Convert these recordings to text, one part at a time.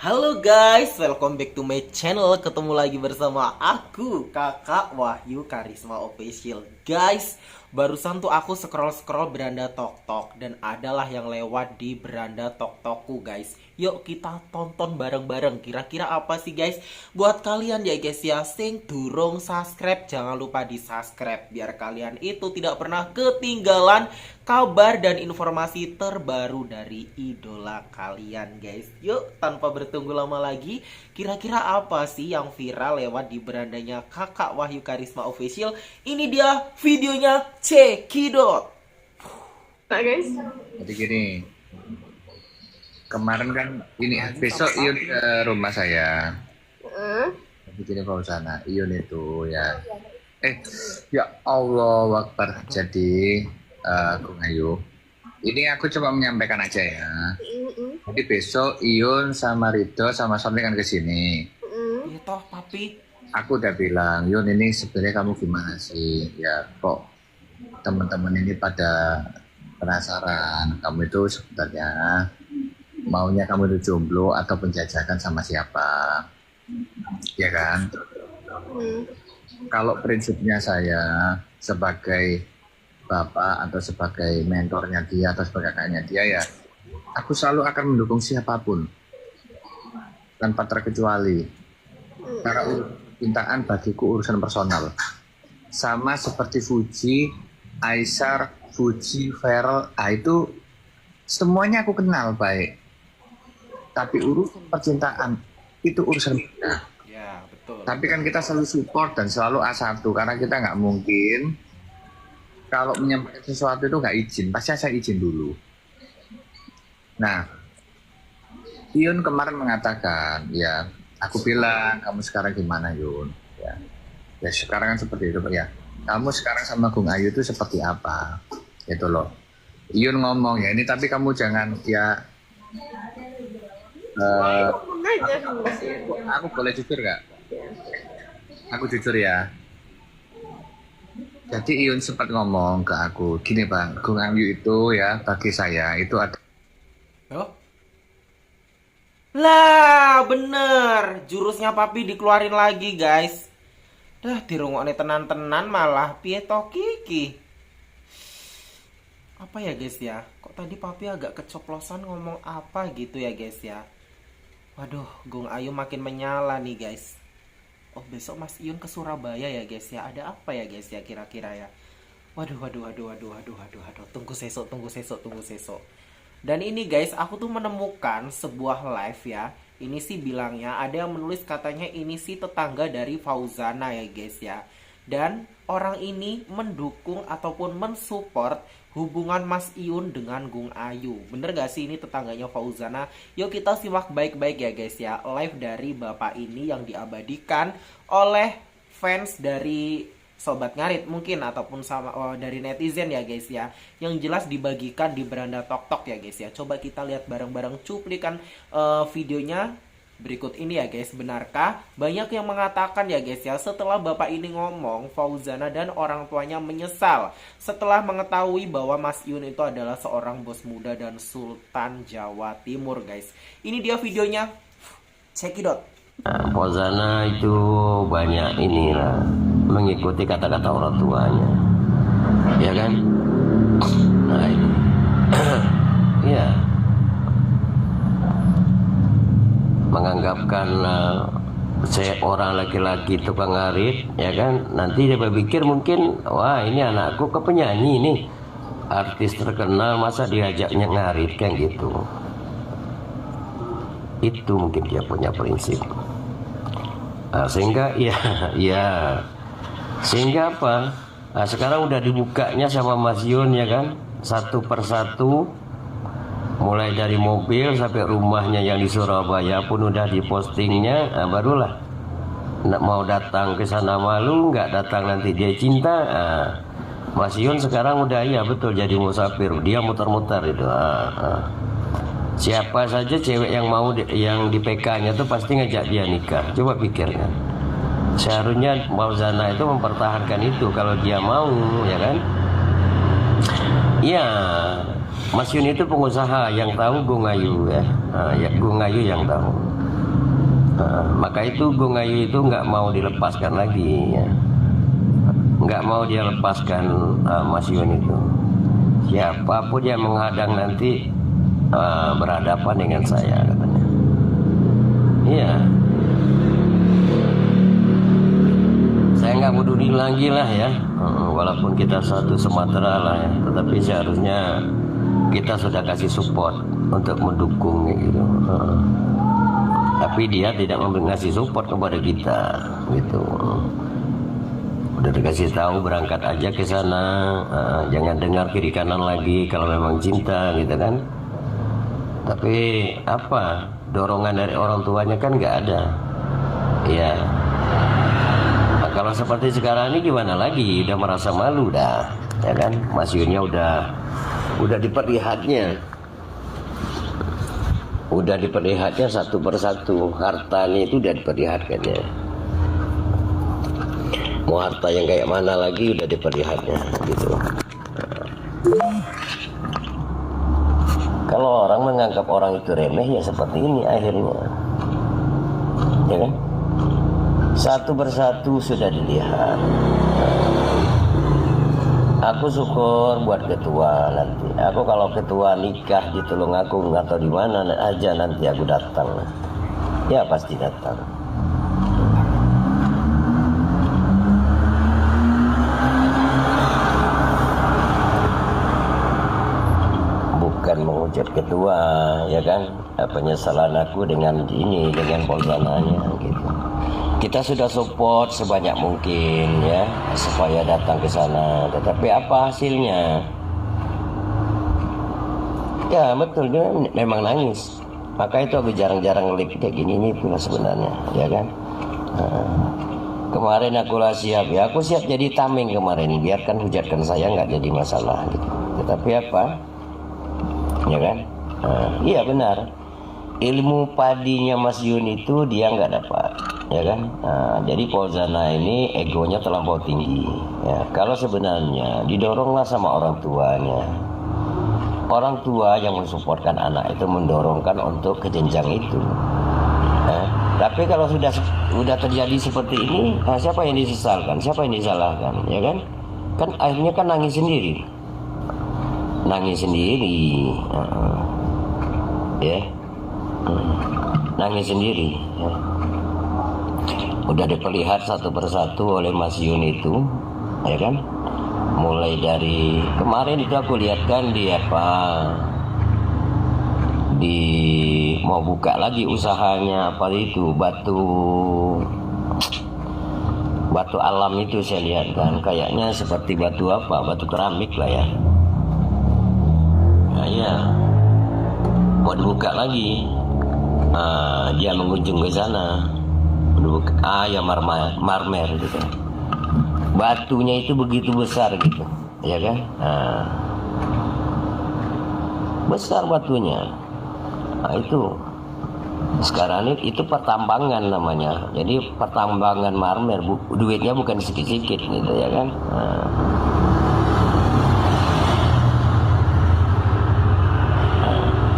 Halo guys, welcome back to my channel. Ketemu lagi bersama aku, Kakak Wahyu Karisma Official. Guys, barusan tuh aku scroll-scroll beranda tok-tok dan adalah yang lewat di beranda tok-tokku guys. Yuk kita tonton bareng-bareng. Kira-kira apa sih guys? Buat kalian ya guys ya, sing durung subscribe, jangan lupa di subscribe biar kalian itu tidak pernah ketinggalan kabar dan informasi terbaru dari idola kalian guys. Yuk tanpa bertunggu lama lagi, kira-kira apa sih yang viral lewat di berandanya Kakak Wahyu Karisma Official? Ini dia videonya, cekidot. Nah guys, Jadi gini, kemarin kan ini besok Iun ke rumah saya. Jadi gini Fauzana, Iun itu ya. Ya Allah Akbar. Jadi Gung Ayu, ini aku coba menyampaikan aja ya. Jadi besok Iun sama Rido sama Sony kan ke sini. Iya toh papi. Aku udah bilang, Yun ini sebenarnya kamu gimana sih? Ya kok teman-teman ini pada penasaran kamu itu sebenarnya maunya kamu itu jomblo atau penjajakan sama siapa, ya kan? Kalau prinsipnya saya sebagai bapak atau sebagai mentornya dia atau sebagai kakaknya dia ya, aku selalu akan mendukung siapapun tanpa terkecuali. Karena cintaan bagiku urusan personal. Sama seperti Fuji, Aisar, Fuji, Feral, itu semuanya aku kenal baik. Tapi urusan percintaan itu urusan kita. Ya betul. Tapi kan kita selalu support dan selalu A1 karena kita nggak mungkin kalau menyampaikan sesuatu itu nggak izin, pasti saya izin dulu. Nah, Yun kemarin mengatakan, ya aku bilang kamu sekarang gimana Yun? Ya sekarang kan seperti itu ya. Kamu sekarang sama Gung Ayu itu seperti apa? Itu loh. Yun ngomong ya ini tapi kamu jangan ya. Aku boleh jujur nggak? Aku jujur ya. Jadi Iyun sempat ngomong ke aku, gini bang, Gung Ayu itu ya bagi saya itu ada. Oh? Lah bener, jurusnya papi dikeluarin lagi guys. Dah dirungokne tenan-tenan malah piye to kiki. Apa ya guys ya? Kok tadi papi agak keceplosan ngomong apa gitu ya guys ya? Waduh, Gung Ayu makin menyala nih guys. Oh besok Mas Iyun ke Surabaya ya guys ya. Ada apa ya guys ya kira-kira ya? Waduh. Tunggu sesok. Dan ini guys, aku tuh menemukan sebuah live ya. Ini sih bilangnya ada yang menulis katanya ini sih tetangga dari Fauzana ya guys ya. Dan orang ini mendukung ataupun mensupport hubungan Mas Iyun dengan Gung Ayu. Bener gak sih ini tetangganya Fauzana? Yuk kita simak baik-baik ya guys ya. Live dari bapak ini yang diabadikan oleh fans dari Sobat Ngarit mungkin ataupun sama dari netizen ya guys ya. Yang jelas dibagikan di beranda tok-tok ya guys ya. Coba kita lihat bareng-bareng cuplikan videonya berikut ini ya guys. Benarkah? Banyak yang mengatakan ya guys ya, setelah bapak ini ngomong, Fauzana dan orang tuanya menyesal setelah mengetahui bahwa Mas Iyun itu adalah seorang bos muda dan sultan Jawa Timur guys. Ini dia videonya, cekidot. Fauzana itu banyak inilah mengikuti kata-kata orang tuanya, ya kan? Nah ini, ya menganggapkan seorang laki-laki tukang ngarit, ya kan? Nanti dia berpikir mungkin, wah ini anakku ke penyanyi nih, artis terkenal masa diajaknya ngarit kan gitu. Itu mungkin dia punya prinsip. Sehingga sehingga apa? Sekarang udah dibukanya sama Mas Yun ya kan, satu persatu, mulai dari mobil sampai rumahnya yang di Surabaya pun udah dipostingnya. Barulah mau datang ke sana malu, nggak datang nanti dia cinta. Mas Yun sekarang udah iya betul jadi musafir, dia muter-muter itu. Siapa saja cewek yang mau yang di PK-nya tuh pasti ngajak dia nikah. Coba pikirkan. Seharusnya Fauzana itu mempertahankan itu kalau dia mau, ya kan? Ya, Mas Yun itu pengusaha yang tahu Gung Ayu ya. Ya Gung Ayu yang tahu. Maka itu Gung Ayu itu nggak mau dilepaskan lagi, ya. Nggak mau dia lepaskan Mas Yun itu. Siapapun yang menghadang nanti berhadapan dengan saya, katanya. Iya. Saya nggak peduli lagi lah ya, walaupun kita satu Sumatera lah ya, tetapi seharusnya kita sudah kasih support untuk mendukung gitu. Tapi dia tidak ngasih support kepada kita gitu. Udah dikasih tahu berangkat aja ke sana, jangan dengar kiri kanan lagi kalau memang cinta gitu kan. Tapi apa, dorongan dari orang tuanya kan nggak ada. Iya. Nah, kalau seperti sekarang ini gimana lagi? Udah merasa malu dah, ya kan? Mas Yunnya udah diperlihatnya. Udah diperlihatnya satu persatu, hartanya itu udah diperlihatkannya. Mau harta yang kayak mana lagi udah diperlihatnya gitu. Kalau orang menganggap orang itu remeh ya seperti ini akhirnya, ya kan? Satu persatu sudah dilihat. Aku syukur buat ketua nanti. Aku kalau ketua nikah di Tulungagung atau di mana aja nanti aku datang. Ya pasti datang. Bukan menghujat ketua, ya kan? Penyesalan aku dengan ini, dengan poldananya gitu. Kita sudah support sebanyak mungkin ya supaya datang ke sana. Tetapi apa hasilnya? Ya betul, dia memang nangis. Maka itu aku jarang-jarang ngelip kayak gini ini pula sebenarnya, ya kan? Kemarin aku lah siap ya, aku siap jadi tameng kemarin. Biarkan hujatkan saya nggak jadi masalah gitu. Tetapi apa? Ya kan? Iya benar. Ilmu padinya Mas Yun itu dia nggak dapat, ya kan? Jadi Polzana ini egonya terlampau tinggi. Ya, kalau sebenarnya didoronglah sama orang tuanya. Orang tua yang mensupportkan anak itu mendorongkan untuk ke jenjang itu. Tapi kalau sudah terjadi seperti ini, siapa yang disesalkan? Siapa yang disalahkan? Ya kan? Kan akhirnya kan nangis sendiri. Nangis sendiri. Ya. Nangis sendiri ya. Udah diperlihat satu persatu oleh Mas Yun itu, ya kan? Mulai dari kemarin itu aku lihat kan mau buka lagi usahanya apa itu batu alam itu saya lihat kan kayaknya seperti batu keramik lah ya. Nah ya mau dibuka lagi. Dia mengunjung ke sana, ya marmer gitu. Batunya itu begitu besar gitu, ya kan? Besar batunya. Itu sekarang itu pertambangan namanya. Jadi pertambangan marmer, duitnya bukan sedikit-sedikit gitu, ya kan?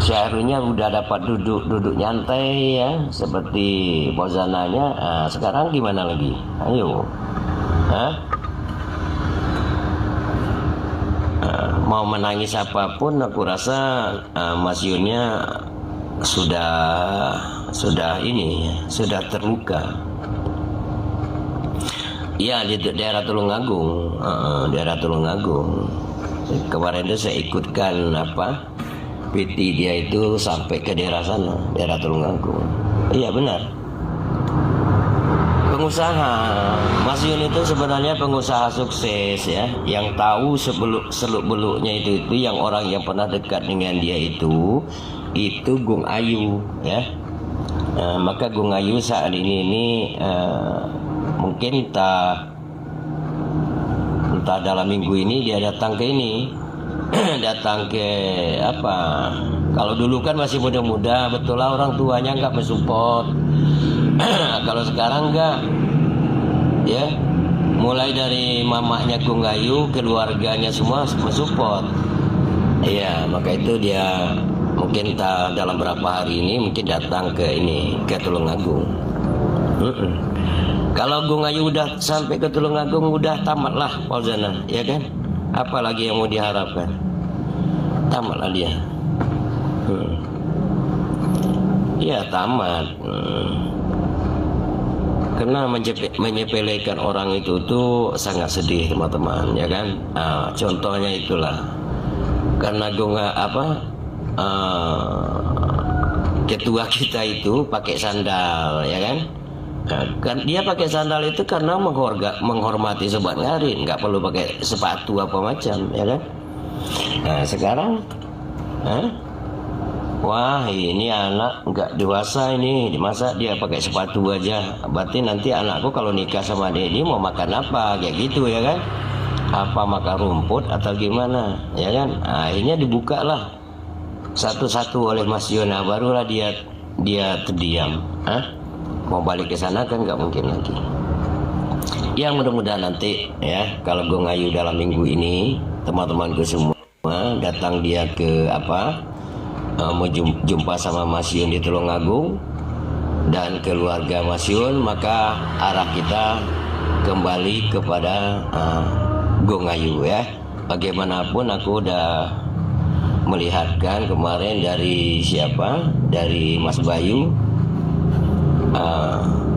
Seharusnya udah dapat duduk nyantai ya seperti Polzananya. Sekarang gimana lagi? Ayo, mau menangis apapun, aku rasa Mas Yunnya sudah terluka. Iya di daerah Tulungagung, Kemarin itu saya ikutkan PT dia itu sampai ke daerah sana, daerah Tulungagung. Iya benar. Pengusaha, Mas Yun itu sebenarnya pengusaha sukses ya, yang tahu seluk-beluknya itu yang orang yang pernah dekat dengan dia itu Gung Ayu ya. Maka Gung Ayu saat ini mungkin entah dalam minggu ini dia datang ke ini. Datang ke kalau dulu kan masih muda-muda, betul lah orang tuanya nggak mensupport. Kalau sekarang nggak ya, mulai dari mamanya Gung Ayu, keluarganya semua mensupport. Iya, maka itu dia mungkin dalam berapa hari ini mungkin datang ke Tulungagung. Kalau Gung Ayu udah sampai ke Tulungagung, udah tamatlah Fauzana, ya kan? Apalagi yang mau diharapkan? Tamatlah dia. Ya tamat. Karena menyepelekan orang itu tuh sangat sedih teman-teman, ya kan? Contohnya itulah, karena ketua kita itu pakai sandal, ya kan? Kan dia pakai sandal itu karena menghormati Sobat Ngarin, nggak perlu pakai sepatu apa macam, ya kan? Nah sekarang, wah ini anak nggak dewasa ini, masa dia pakai sepatu aja? Berarti nanti anakku kalau nikah sama dia ini mau makan apa, kayak gitu, ya kan? Apa makan rumput atau gimana, ya kan? Akhirnya dibuka lah satu-satu oleh Mas Yona, barulah dia terdiam. Mau balik ke sana kan nggak mungkin lagi. Ya mudah-mudahan nanti ya, kalau Gung Ayu dalam minggu ini teman-temanku semua datang dia ke mau jumpa sama Mas Yun di Tulungagung dan keluarga Mas Yun, maka arah kita kembali kepada Gung Ayu ya. Bagaimanapun aku udah melihatkan kemarin dari Mas Bayu,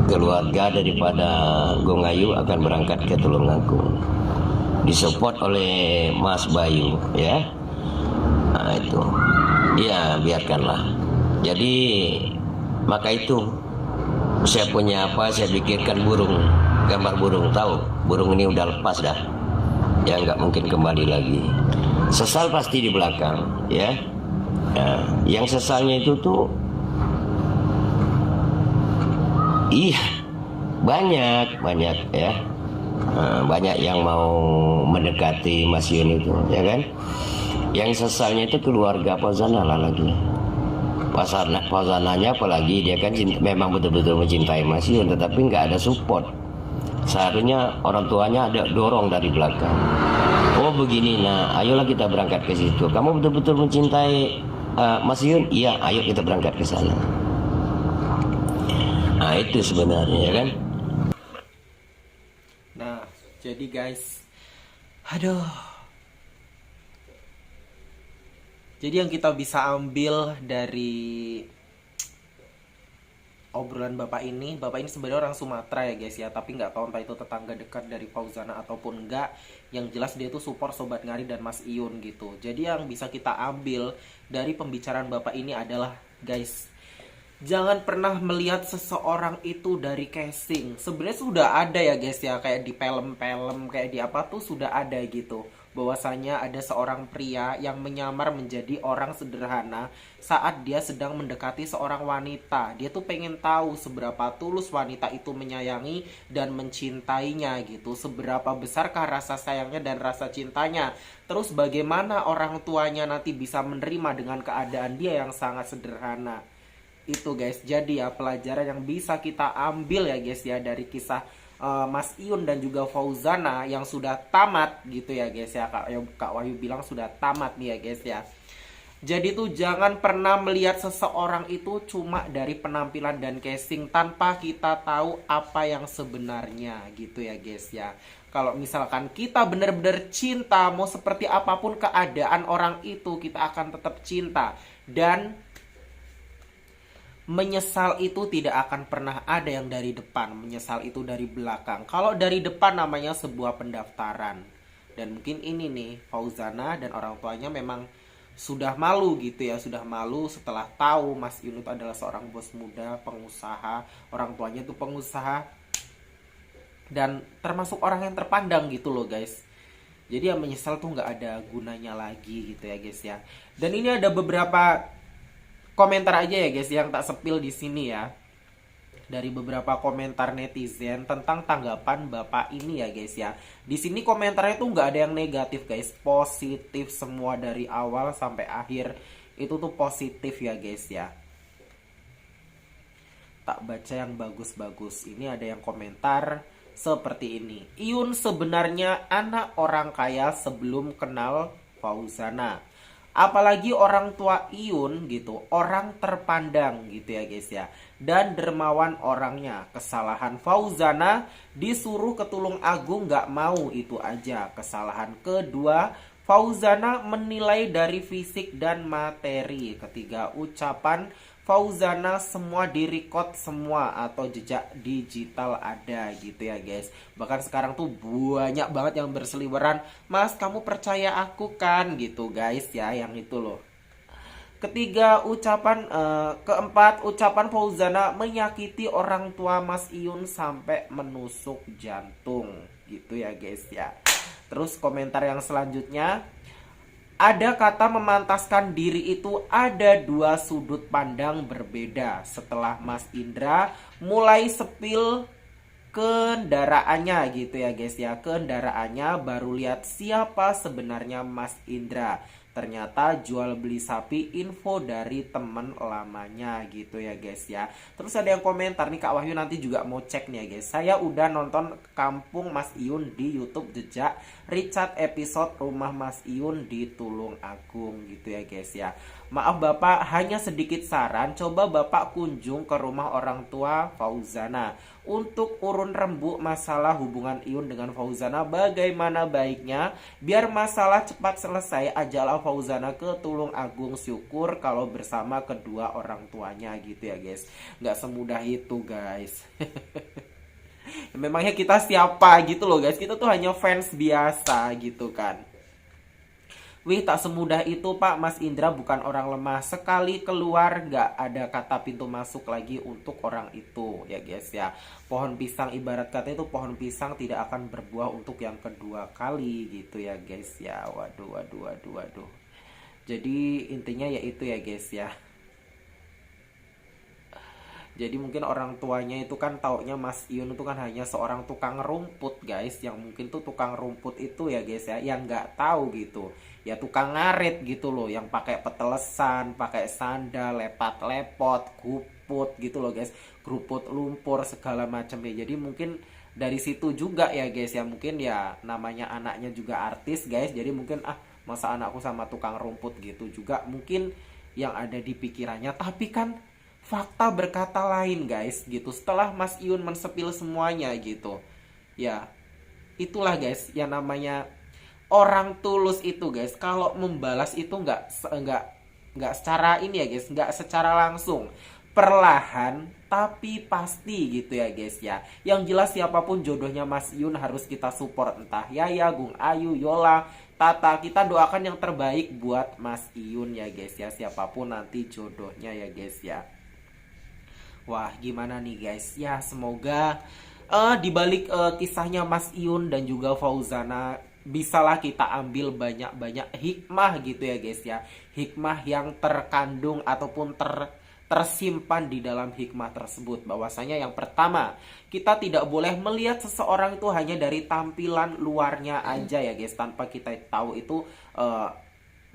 keluarga daripada Gung Ayu akan berangkat ke Tulungagung, disupport oleh Mas Bayu ya. Itu ya biarkanlah. Jadi maka itu saya punya saya pikirkan gambar burung, tahu burung ini udah lepas dah ya, nggak mungkin kembali lagi. Sesal pasti di belakang ya. Yang sesalnya itu tuh banyak ya. Banyak yang mau mendekati Mas Yun itu, ya kan? Yang sesalnya itu keluarga Fauzana lah lagi. Fauzananya apalagi dia kan memang betul-betul mencintai Mas Yun, tetapi nggak ada support. Seharusnya orang tuanya ada dorong dari belakang. Oh begini, nah ayolah kita berangkat ke situ. Kamu betul-betul mencintai Mas Yun? Iya, ayo kita berangkat ke sana. Nah itu sebenarnya, ya kan? Nah jadi guys, aduh, jadi yang kita bisa ambil dari obrolan bapak ini sebenarnya orang Sumatera ya guys ya, tapi nggak tahu entah itu tetangga dekat dari Fauzana ataupun enggak. Yang jelas dia tuh support Sobat Ngari dan Mas Iyun gitu. Jadi yang bisa kita ambil dari pembicaraan bapak ini adalah guys, jangan pernah melihat seseorang itu dari casing. Sebenarnya sudah ada ya guys ya, kayak di film-film, kayak di apa tuh sudah ada gitu, bahwasanya ada seorang pria yang menyamar menjadi orang sederhana saat dia sedang mendekati seorang wanita. Dia tuh pengen tahu seberapa tulus wanita itu menyayangi dan mencintainya gitu, seberapa besarkah rasa sayangnya dan rasa cintanya. Terus bagaimana orang tuanya nanti bisa menerima dengan keadaan dia yang sangat sederhana. Itu guys, jadi ya pelajaran yang bisa kita ambil ya guys ya dari kisah Mas Iyun dan juga Fauzana yang sudah tamat gitu ya guys ya. Kak Wahyu bilang sudah tamat nih ya guys ya. Jadi tuh jangan pernah melihat seseorang itu cuma dari penampilan dan casing tanpa kita tahu apa yang sebenarnya gitu ya guys ya. Kalau misalkan kita benar-benar cinta, mau seperti apapun keadaan orang itu, kita akan tetap cinta. Dan menyesal itu tidak akan pernah ada yang dari depan, menyesal itu dari belakang. Kalau dari depan namanya sebuah pendaftaran. Dan mungkin ini nih, Fauzana dan orang tuanya memang sudah malu gitu ya, sudah malu setelah tahu Mas Iyun itu adalah seorang bos muda, pengusaha, orang tuanya itu pengusaha dan termasuk orang yang terpandang gitu loh guys. Jadi yang menyesal tuh nggak ada gunanya lagi gitu ya guys ya. Dan ini ada beberapa komentar aja ya guys yang tak sepil di sini ya, dari beberapa komentar netizen tentang tanggapan bapak ini ya guys ya. Di sini komentarnya tuh nggak ada yang negatif guys, positif semua dari awal sampai akhir itu tuh positif ya guys ya. Tak baca yang bagus-bagus. Ini ada yang komentar seperti ini. Iyun sebenarnya anak orang kaya sebelum kenal Fauzana. Apalagi orang tua Iyun gitu, orang terpandang gitu ya guys ya. Dan dermawan orangnya. Kesalahan Fauzana disuruh ke Tulung Agung gak mau, itu aja. Kesalahan kedua, Fauzana menilai dari fisik dan materi. Ketiga, ucapan Fauzana semua direcord semua atau jejak digital ada gitu ya guys. Bahkan sekarang tuh banyak banget yang berseliweran, "Mas, kamu percaya aku kan?" gitu guys ya, yang itu loh. Ketiga, keempat, ucapan Fauzana menyakiti orang tua Mas Iyun sampai menusuk jantung gitu ya guys ya. Terus komentar yang selanjutnya, ada kata memantaskan diri itu ada dua sudut pandang berbeda. Setelah Mas Indra mulai sepil kendaraannya gitu ya guys ya. Kendaraannya baru lihat siapa sebenarnya Mas Indra. Ternyata jual beli sapi info dari temen lamanya gitu ya guys ya. Terus ada yang komentar nih, Kak Wahyu nanti juga mau cek nih ya guys. Saya udah nonton Kampung Mas Iyun di YouTube jejak Richard episode Rumah Mas Iyun di Tulung Agung gitu ya guys ya. Maaf Bapak, hanya sedikit saran, coba Bapak kunjung ke rumah orang tua Fauzana untuk urun rembuk masalah hubungan Iyun dengan Fauzana. Bagaimana baiknya biar masalah cepat selesai, ajalah Fauzana ke Tulung Agung, syukur kalau bersama kedua orang tuanya gitu ya guys. Nggak semudah itu guys. Memangnya kita siapa gitu loh guys, kita tuh hanya fans biasa gitu kan. Wih, tak semudah itu Pak, Mas Indra bukan orang lemah. Sekali keluar gak ada kata pintu masuk lagi untuk orang itu ya guys ya. Pohon pisang ibarat kata itu pohon pisang tidak akan berbuah untuk yang kedua kali gitu ya guys ya. Waduh. Jadi intinya ya itu ya guys ya. Jadi mungkin orang tuanya itu kan taunya Mas Iyun itu kan hanya seorang tukang rumput guys. Yang mungkin tuh tukang rumput itu ya guys ya, yang nggak tahu gitu. Ya tukang ngarit gitu loh, yang pakai petelesan, pakai sandal, lepat-lepot, kuput gitu loh guys. Keruput lumpur segala macam ya. Jadi mungkin dari situ juga ya guys ya. Mungkin ya namanya anaknya juga artis guys. Jadi mungkin masa anakku sama tukang rumput gitu juga mungkin yang ada di pikirannya. Tapi kan fakta berkata lain guys gitu. Setelah Mas Iyun mensepil semuanya gitu, ya itulah guys yang namanya orang tulus itu guys. Kalau membalas itu nggak secara ini ya guys, nggak secara langsung, perlahan tapi pasti gitu ya guys ya. Yang jelas siapapun jodohnya Mas Iyun harus kita support, entah Yaya, Gung Ayu, Yola, Tata. Kita doakan yang terbaik buat Mas Iyun ya guys ya, siapapun nanti jodohnya ya guys ya. Wah, gimana nih guys? Ya, semoga di balik kisahnya Mas Iyun dan juga Fauzana bisalah kita ambil banyak-banyak hikmah gitu ya guys ya. Hikmah yang terkandung ataupun tersimpan di dalam hikmah tersebut. Bahwasanya yang pertama, kita tidak boleh melihat seseorang itu hanya dari tampilan luarnya aja ya guys, tanpa kita tahu itu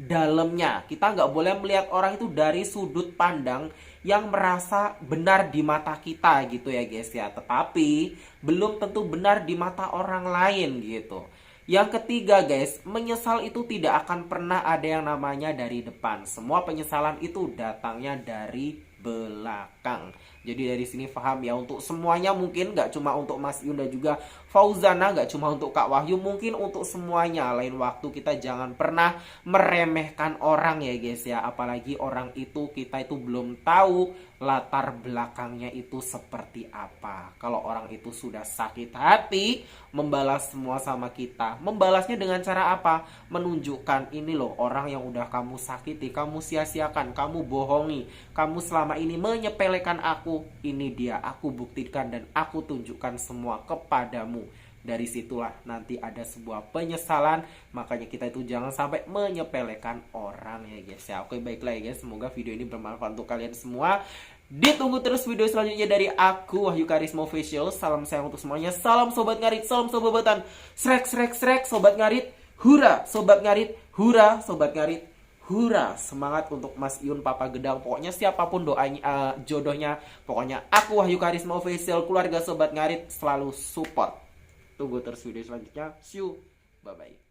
dalamnya. Kita nggak boleh melihat orang itu dari sudut pandang yang merasa benar di mata kita gitu ya guys ya, tetapi belum tentu benar di mata orang lain gitu. Yang ketiga guys, menyesal itu tidak akan pernah ada yang namanya dari depan. Semua penyesalan itu datangnya dari belakang. Jadi dari sini paham ya, untuk semuanya, mungkin gak cuma untuk Mas Iyun dan juga Fauzana, gak cuma untuk Kak Wahyu, mungkin untuk semuanya. Lain waktu kita jangan pernah meremehkan orang ya guys ya. Apalagi orang itu kita itu belum tahu latar belakangnya itu seperti apa. Kalau orang itu sudah sakit hati membalas semua sama kita, membalasnya dengan cara apa? Menunjukkan ini loh orang yang udah kamu sakiti, kamu sia-siakan, kamu bohongi, kamu selama ini menyepelekan aku. Ini dia, aku buktikan dan aku tunjukkan semua kepadamu. Dari situlah nanti ada sebuah penyesalan. Makanya kita itu jangan sampai menyepelekan orang ya guys ya. Oke, baiklah ya guys, semoga video ini bermanfaat untuk kalian semua. Ditunggu terus video selanjutnya dari aku, Wahyu Karisma Official. Salam sayang untuk semuanya. Salam sobat ngarit, salam sobatan. Srek sobat ngarit. Hura sobat ngarit, hura sobat ngarit. Hura, semangat untuk Mas Iyun Papa Gedang. Pokoknya siapapun doanya, jodohnya, pokoknya aku Wahyu Karisma Official, keluarga sobat ngarit selalu support. Tunggu terus video selanjutnya. See you, bye bye.